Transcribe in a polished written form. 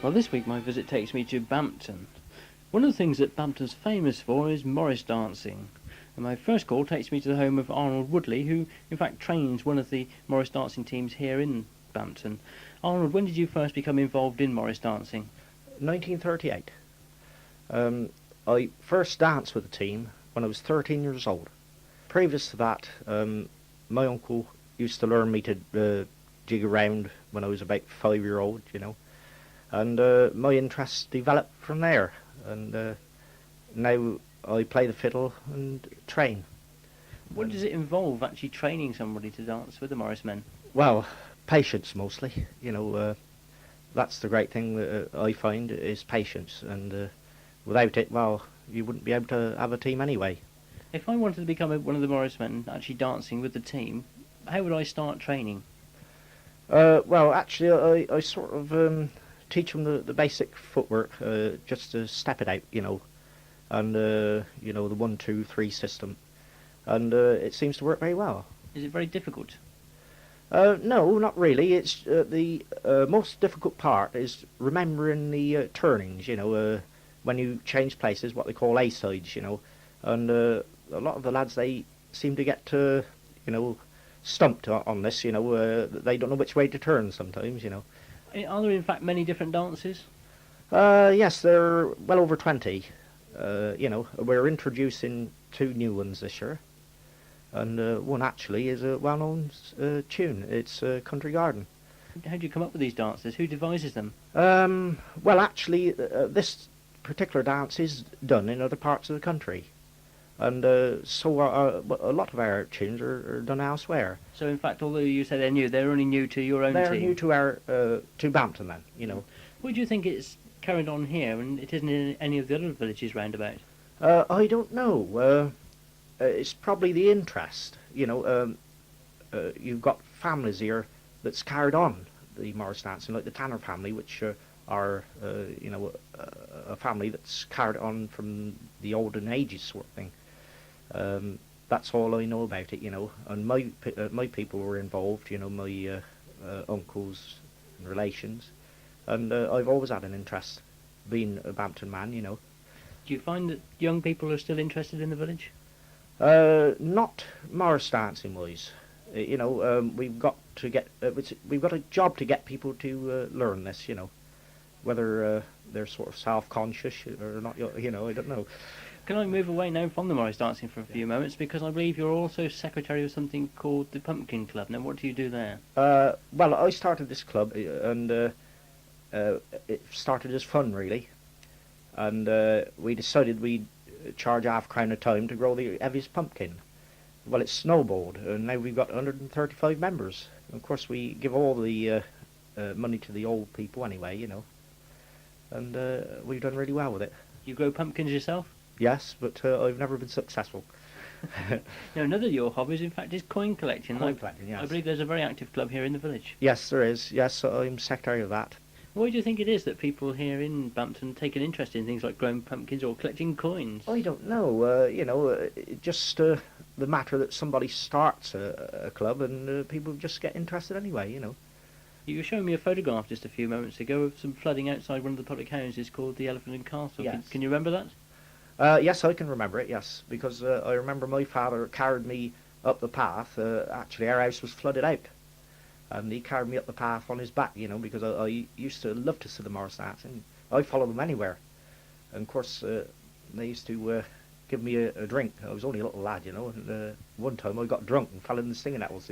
Well, this week my visit takes me to Bampton. One of the things that Bampton's famous for is Morris dancing. And my first call takes me to the home of Arnold Woodley, who in fact trains one of the Morris dancing teams here in Bampton. Arnold, when did you first become involved in Morris dancing? 1938. I first danced with the team when I was 13 years old. Previous to that, my uncle used to learn me to jig around when I was about 5-year-old, you know. And my interest developed from there. And now I play the fiddle and train. What does it involve, actually training somebody to dance with the Morris men? Well, patience mostly. You know, that's the great thing that I find is patience. And without it, well, you wouldn't be able to have a team anyway. If I wanted to become one of the Morris men, actually dancing with the team, how would I start training? Well, actually, I sort of teach them the basic footwork, just to step it out, you know, and, you know, the 1, 2, 3 system. And it seems to work very well. Is it very difficult? No, not really. It's the most difficult part is remembering the turnings, you know, when you change places, what they call A-sides, you know. And a lot of the lads, they seem to get, you know, stumped on this, you know. They don't know which way to turn sometimes, you know. Are there in fact many different dances? Yes, there are well over 20. You know, we're introducing 2 new ones this year. And one actually is a well-known tune. It's Country Garden. How do you come up with these dances? Who devises them? Well, actually, this particular dance is done in other parts of the country. And so a lot of our tunes are done elsewhere. So in fact, although you say they're new, they're only new to your own team? They're new to our to Bampton then, you know. Why do you think it's carried on here and it isn't in any of the other villages round about? I don't know. It's probably the interest, you know. You've got families here that's carried on the Morris dancing, like the Tanner family, which are, you know, a family that's carried on from the olden ages sort of thing. That's all I know about it, you know. And my people were involved, you know, my uncles and relations. And I've always had an interest, being a Bampton man, you know. Do you find that young people are still interested in the village? Not Morris dancing wise. You know, we've got to get we've got a job to get people to learn this. You know, whether they're sort of self-conscious or not. You know, I don't know. Can I move away now from the Morris dancing for a few moments, because I believe you're also secretary of something called the Pumpkin Club. Now, what do you do there? Well, I started this club, and it started as fun, really. And we decided we'd charge £0.50 a time to grow the heaviest pumpkin. Well, it's snowballed, and now we've got 135 members. And of course, we give all the money to the old people anyway, you know. And we've done really well with it. You grow pumpkins yourself? Yes, but I've never been successful. Now, another of your hobbies, in fact, is coin collecting. Coin collecting, yes. I believe there's a very active club here in the village. Yes, there is. Yes, I'm secretary of that. Why do you think it is that people here in Bampton take an interest in things like growing pumpkins or collecting coins? I don't know. You know, just the matter that somebody starts a club and people just get interested anyway, you know. You were showing me a photograph just a few moments ago of some flooding outside one of the public houses called the Elephant and Castle. Yes. Can you remember that? Yes, I can remember it, yes, because I remember my father carried me up the path. Actually, our house was flooded out, and he carried me up the path on his back, you know, because I used to love to see the Morris dance, and I followed them anywhere. And of course, they used to give me a drink. I was only a little lad, you know, and one time I got drunk and fell in the singing apples.